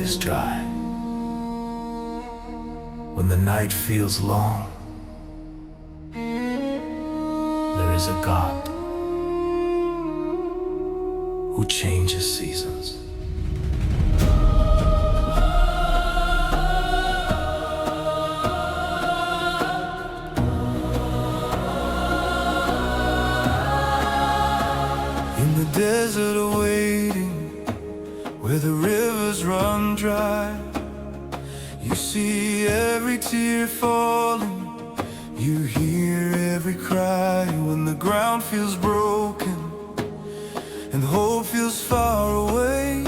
is dry, when the night feels long, there is a God who changes seasons. In the desert waiting, where the rivers run dry, you see every tear falling, you hear every cry. When the ground feels broken and hope feels far away,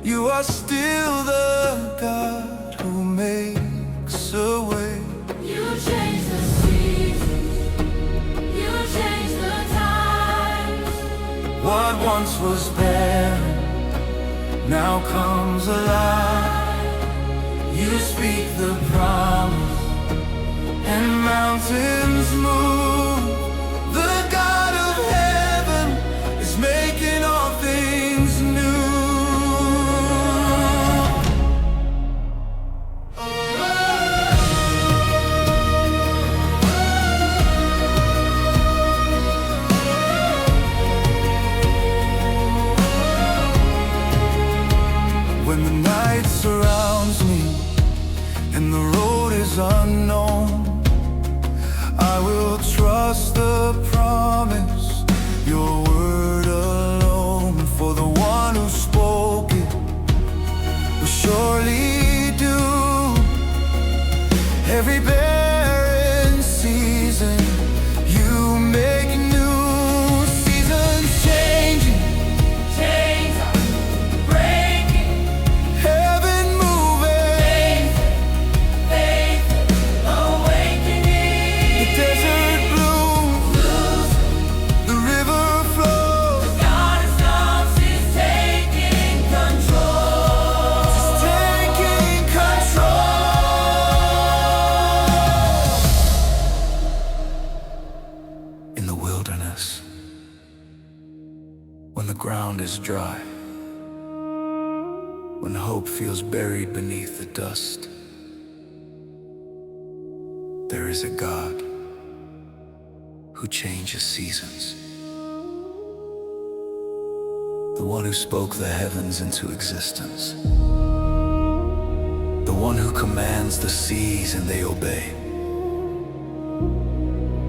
you are still the God who makes a way. You change the seasons, you change the times. What once was barren now comes alive. You speak the promise and mountains move. The God of heaven is making all things new. When the night surrounds me and the road is unknown, I will trust the promise, your word alone. For the one who spoke it will surely do. Every barren season you make new. Seasons changing, Chains are breaking, heaven moving, faith awakening. the desert blooms, the river flows. God is comes, is taking control. Taking control. In the wilderness, when the ground is dry, when hope feels buried beneath the dust, there is a God who changes seasons. The one who spoke the heavens into existence. The one who commands the seas and they obey.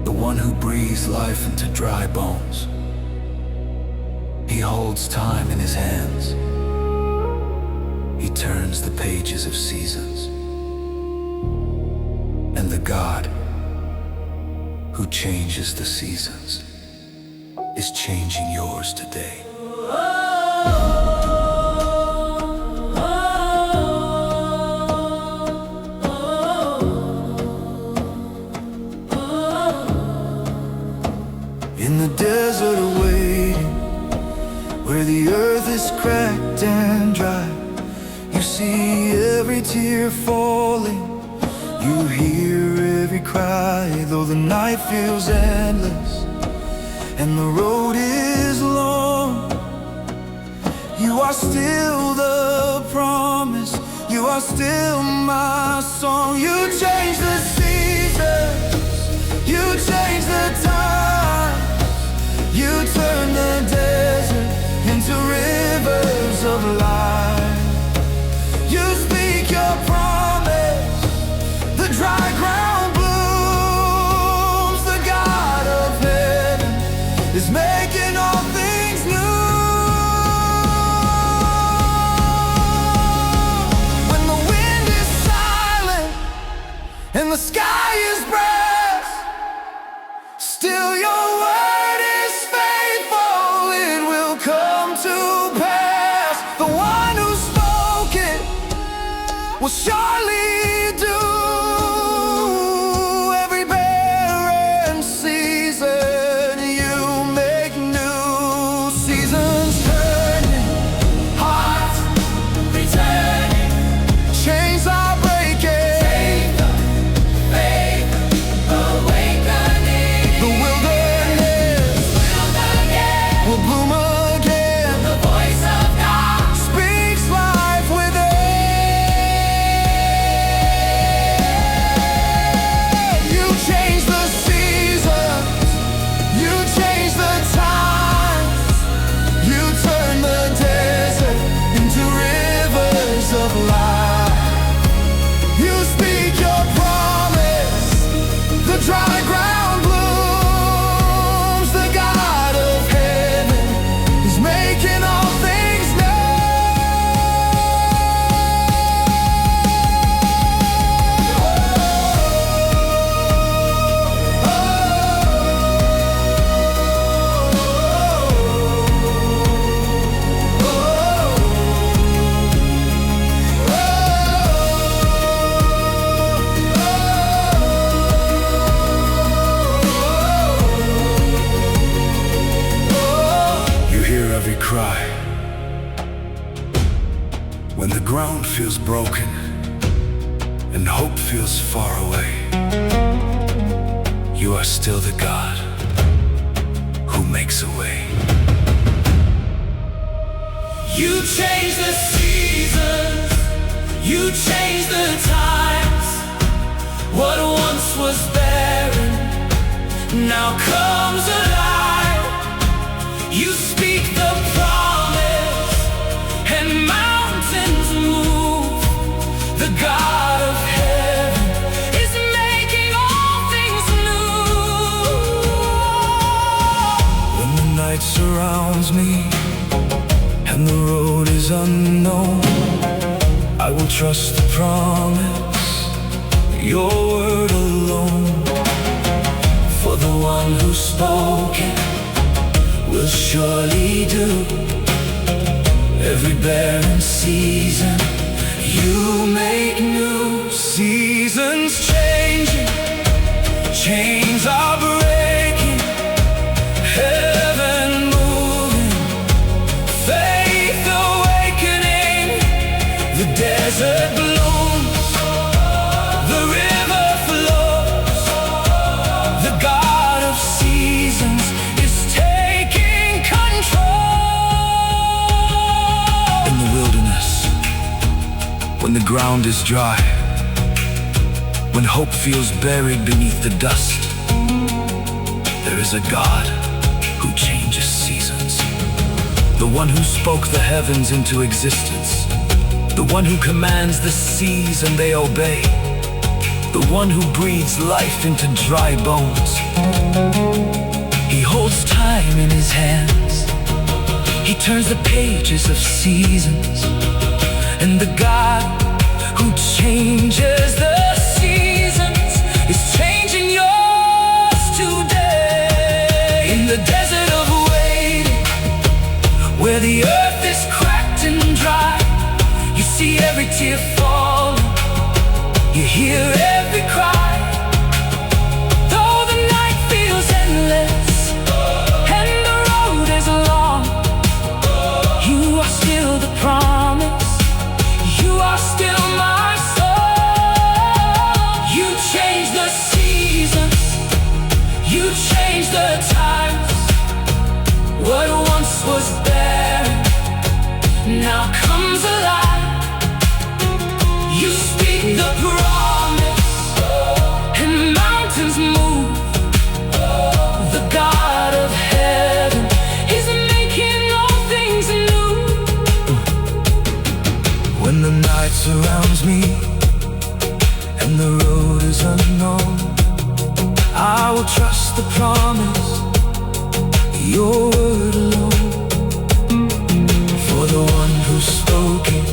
The one who breathes life into dry bones. He holds time in his hands. He turns the pages of seasons. And the God who changes the seasons is changing yours today. In the desert waiting, where the earth is cracked and dry, you see every tear falling, you hear every cry. Though the night feels endless and the road is long, you are still the promise, you are still my song. You change the seasons, you change the times. You turn the desert into rivers of life. You speak your promise, the dry ground blooms. The God of heaven is making all things new. When the wind is silent and the sky is brass, still your word is faithful, it will come to pass. The one who spoke it will surely do. Every barren season you make new. Seasons turning, Hearts returning, chains are breaking. faith awakening. The wilderness Again, will bloom again. the voice of God Speaks life When the ground feels broken and hope feels far away, you are still the God who makes a way. You change the seasons, you change the times. What once was barren now comes alive. You speak the promise and mountains move. The God of heaven is making all things new. When the night surrounds me and the road is unknown, I will trust the promise, your word alone. For the one who spoke it will surely do. Every barren season you make new. Seasons changing, chains are breaking, heaven moving, faith awakening. The desert blooms, the river flows. The God of seasons is taking control. In the wilderness, when the ground is dry, when hope feels buried beneath the dust, there is a God who changes seasons. The one who spoke the heavens into existence, the one who commands the seas and they obey, the one who breathes life into dry bones. He holds time in his hands, he turns the pages of seasons. And the God who changes the seasons is changing yours today. In the desert of waiting, where the earth is cracked and dry, you see every tear falling, you hear every cry. Though the night feels endless and the road is long, you are still the promise, you are still my soul. You change the seasons, you change the times. What once was barren now comes alive. You speak the promise and mountains move. The God of heaven is making all things new. When the night surrounds me and the road is unknown, I will trust the promise, your word alone. For the one who spoke it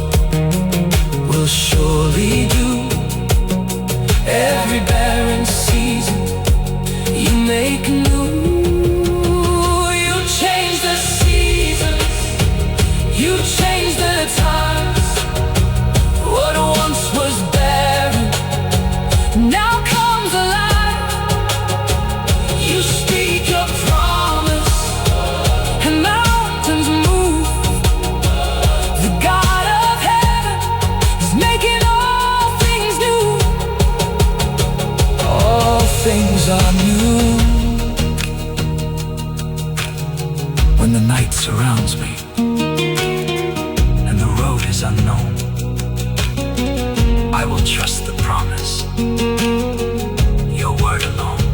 will surely do. Every barren season you make new. You change the seasons, you change the times. What once was barren now comes alive. You speak your promise and mountains move. The God of heaven is making all things new. All things are new. When the night surrounds me and the road is unknown, I will trust the promise, your word alone.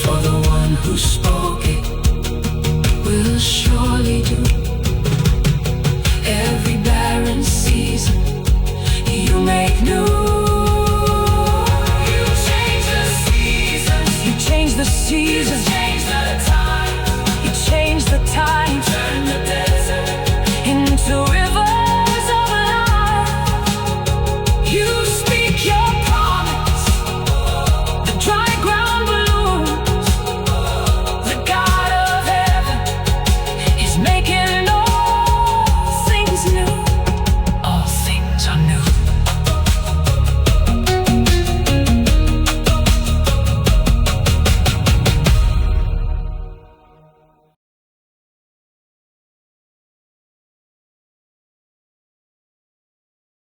For the one who spoke it will surely do. Every barren season you make new. You change the seasons, You change the seasons,